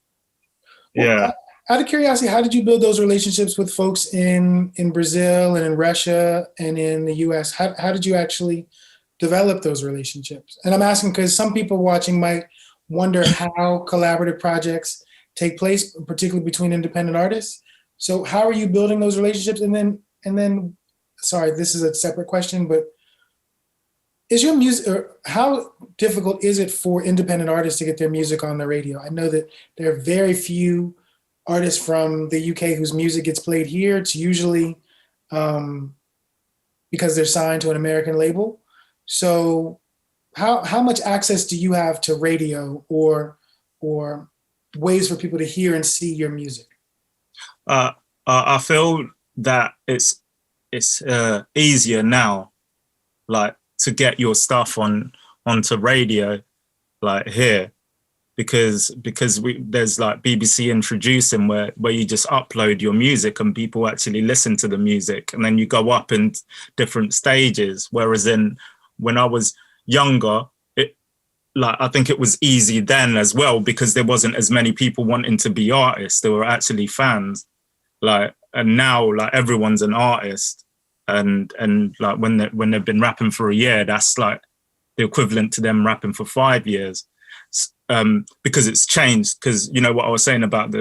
yeah. Well, out of curiosity, how did you build those relationships with folks in Brazil and in Russia and in the US? How did you actually develop those relationships? And I'm asking because some people watching might wonder how collaborative projects take place, particularly between independent artists. So how are you building those relationships? And then sorry, this is a separate question, but is your music, or how difficult is it for independent artists to get their music on the radio? I know that there are very few artists from the UK whose music gets played here. It's usually because they're signed to an American label. So how much access do you have to radio or ways for people to hear and see your music? I feel that it's easier now, like, to get your stuff onto radio, like, here, because there's like BBC Introducing where you just upload your music and people actually listen to the music, and then you go up in different stages. Whereas when I was younger, like, I think it was easy then as well, because there wasn't as many people wanting to be artists. There were actually fans, like, and now, like, everyone's an artist, and like, when they've been rapping for a year, that's like the equivalent to them rapping for 5 years, because it's changed. Because, you know what I was saying about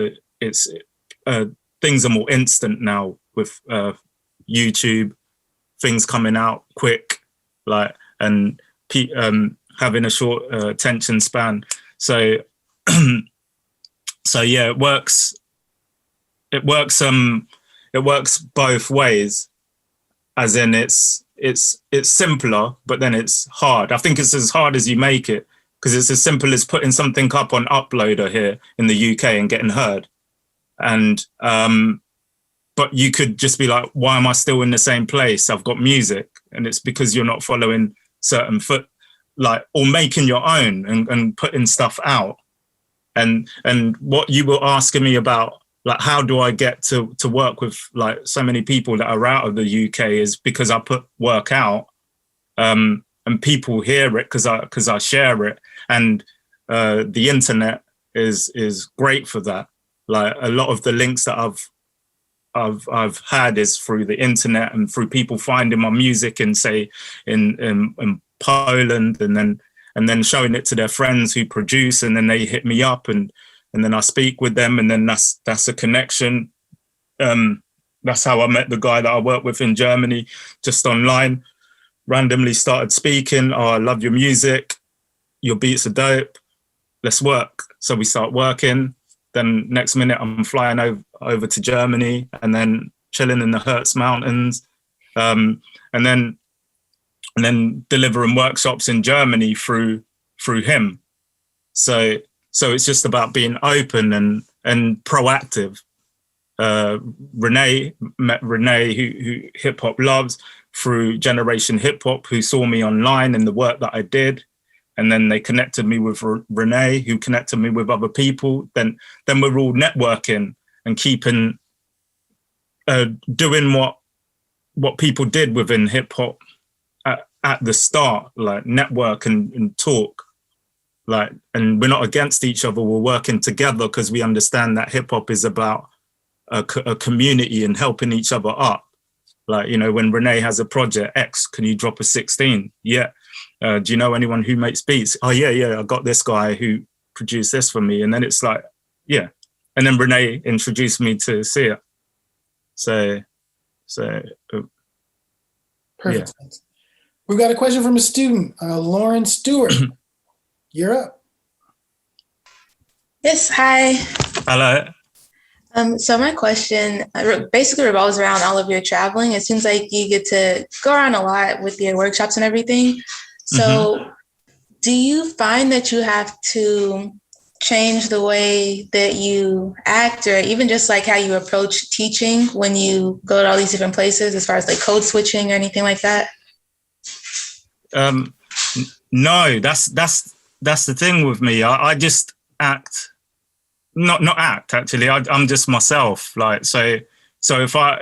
things are more instant now with YouTube, things coming out quick, like, and having a short attention span. So so yeah, it works both ways, as in it's simpler, but then it's hard. I think it's as hard as you make it, because it's as simple as putting something up on Uploader here in the UK and getting heard. And but you could just be like, why am I still in the same place? I've got music. And it's because you're not following certain or making your own and putting stuff out. And what you were asking me about, like, how do I get to work with, like, so many people that are out of the UK, is because I put work out, and people hear it because I share it, and the internet is great for that. Like, a lot of the links that I've had is through the internet and through people finding my music in, say, in Poland, and then showing it to their friends who produce, and then they hit me up, and then I speak with them, and then that's a connection. That's how I met the guy that I work with in Germany, just online. Randomly started speaking. Oh, I love your music. Your beats are dope. Let's work. So we start working. Then next minute I'm flying over to Germany, and then chilling in the Hertz Mountains. And then and then delivering workshops in Germany through him. So it's just about being open and proactive. Renee met Renee, who hip hop loves, through Generation HipHop, who saw me online and the work that I did. And then they connected me with Renee, who connected me with other people. Then we're all networking and keeping, doing what people did within hip hop at the start, like network and talk. Like, and we're not against each other, we're working together because we understand that hip hop is about a community and helping each other up. Like, you know, when Renee has a project X, can you drop a 16? Yeah. Do you know anyone who makes beats? Oh yeah, I got this guy who produced this for me. And then it's like, yeah. And then Renee introduced me to Sia. So Perfect. Yeah. We've got a question from a student, Lauren Stewart. You're up. Yes, hi. Hello. So my question basically revolves around all of your traveling. It seems like you get to go around a lot with your workshops and everything. So do you find that you have to change the way that you act, or even just like how you approach teaching when you go to all these different places, as far as like code switching or anything like that? No, that's the thing with me. I just act. Not act, actually. I'm just myself. Like, so if I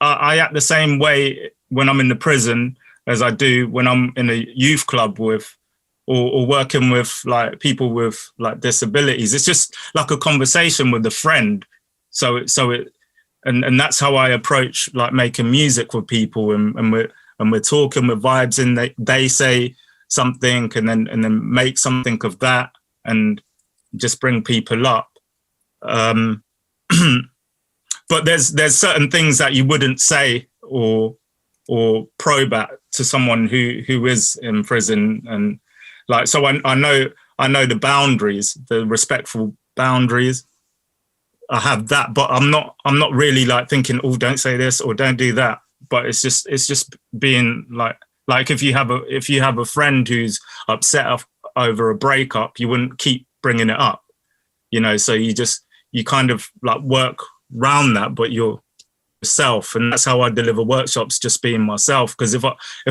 act the same way when I'm in the prison as I do when I'm in a youth club with, or working with like people with like disabilities. It's just like a conversation with a friend. And that's how I approach like making music with people, and we're talking with vibes, and they say something, and then make something of that, and just bring people up. But there's certain things that you wouldn't say or probe at to someone who is in prison, and like, so I know the boundaries, the respectful boundaries. I have that, but I'm not really like thinking, oh, don't say this or don't do that. But it's just being like if you have a friend who's upset over a breakup, you wouldn't keep bringing it up, you know. So you kind of like work around that, but you're yourself. And that's how I deliver workshops, just being myself. Because if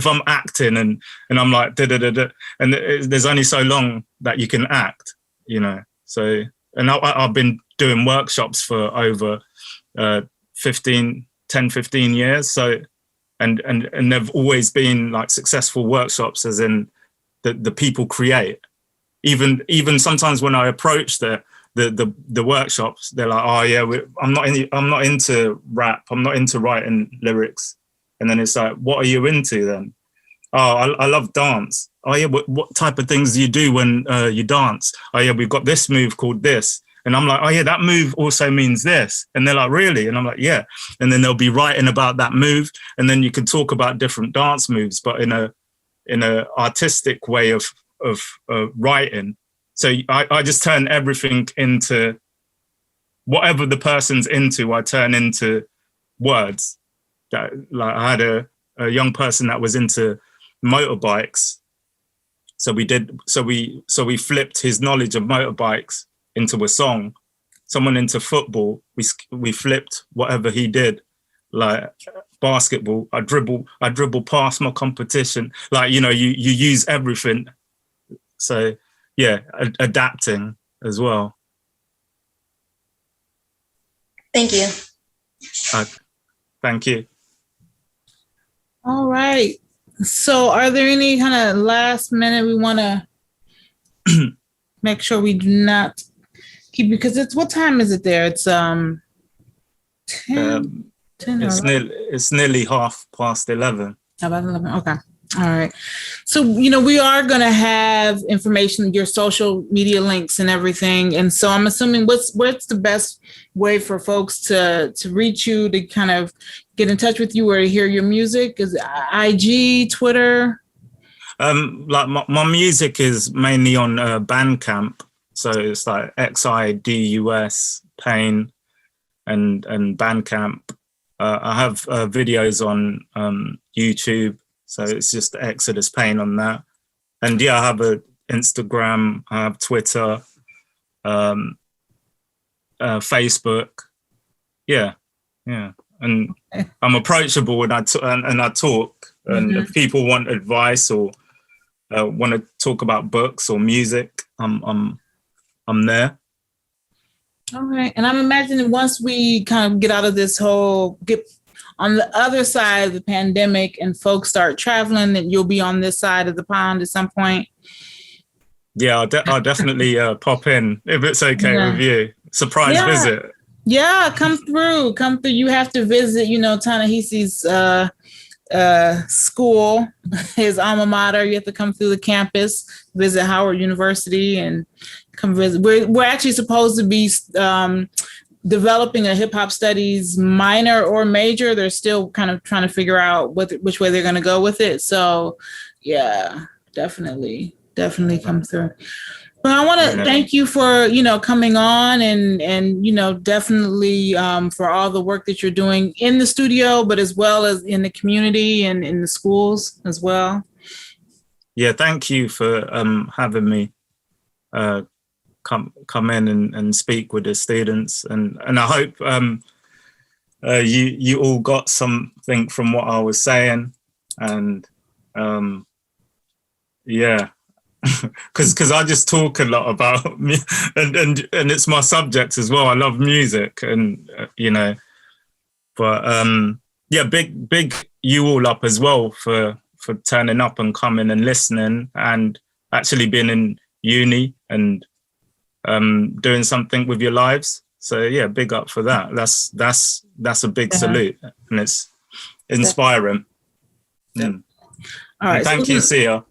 I'm acting and I'm like da da da da, and there's only so long that you can act, you know. So, and I've been doing workshops for over 10, 15 years. So, and they've always been like successful workshops, as in the people create. Even sometimes when I approach the workshops, they're like, oh yeah, I'm not into rap, I'm not into writing lyrics. And then it's like, what are you into then? Oh, I love dance. Oh yeah, what type of things do you do when you dance? Oh yeah, we've got this move called this. And I'm like, oh yeah, that move also means this. And they're like, really? And I'm like, yeah. And then they'll be writing about that move, and then you can talk about different dance moves, but in a artistic way of writing. So I just turn everything into whatever the person's into. I turn into words. That, like, I had a young person that was into motorbikes. So we flipped his knowledge of motorbikes into a song. Someone into football, we flipped whatever he did. Like basketball, I dribble past my competition. Like, you know, you use everything. So yeah, adapting as well. Thank you. Thank you. All right. So are there any kind of last minute we want to make sure we do not keep, because what time is it there? It's 10, it's nearly 11:30. About 11. Okay. All right. So, you know, we are going to have information, your social media links and everything. And so I'm assuming what's the best way for folks to reach you, to kind of get in touch with you or to hear your music? Is it IG, Twitter? Like my music is mainly on Bandcamp. So it's like Xidus Pain and Bandcamp. I have videos on YouTube. So it's just Xidus Pain on that. And yeah, I have a Instagram, I have Twitter, Facebook. Yeah. And I'm approachable when I talk. And if people want advice or want to talk about books or music, I'm there. All right. And I'm imagining once we kind of get out of this get on the other side of the pandemic and folks start traveling, that you'll be on this side of the pond at some point. Yeah, I'll definitely pop in if it's okay with you. Surprise visit. Yeah, come through. You have to visit, Ta-Nehisi's school, his alma mater. You have to come through the campus, visit Howard University, and come visit. We're actually supposed to be developing a hip hop studies minor or major. They're still kind of trying to figure out which way they're going to go with it. So, yeah, definitely come through. But I want to thank you for, coming on and definitely for all the work that you're doing in the studio, but as well as in the community and in the schools as well. Yeah, thank you for having me come in and speak with the students. And I hope you all got something from what I was saying. And yeah. Because I just talk a lot about me, and it's my subject as well. I love music, and but yeah, big you all up as well for turning up and coming and listening, and actually being in uni and doing something with your lives. So yeah, big up for that. That's a big salute, and it's inspiring. All right, thank you, Sia.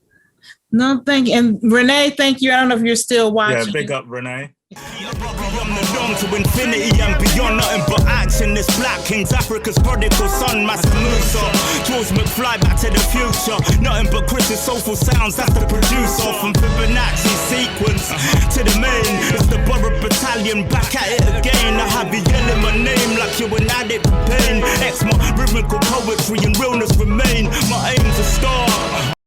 No, thank you. And Renee, thank you. I don't know if you're still watching. Yeah, big up, Renee. From the dawn to infinity and beyond, nothing but action. This Black King's Africa's prodigal son, Master Musa. George McFly, Back to the Future. Nothing but Chris's soulful sounds, that's the producer. From Fibonacci sequence to the main, it's the Borough Battalion, back at it again. I have you yelling my name like you're an addict for pain. X-Ma, rhythmical poetry and realness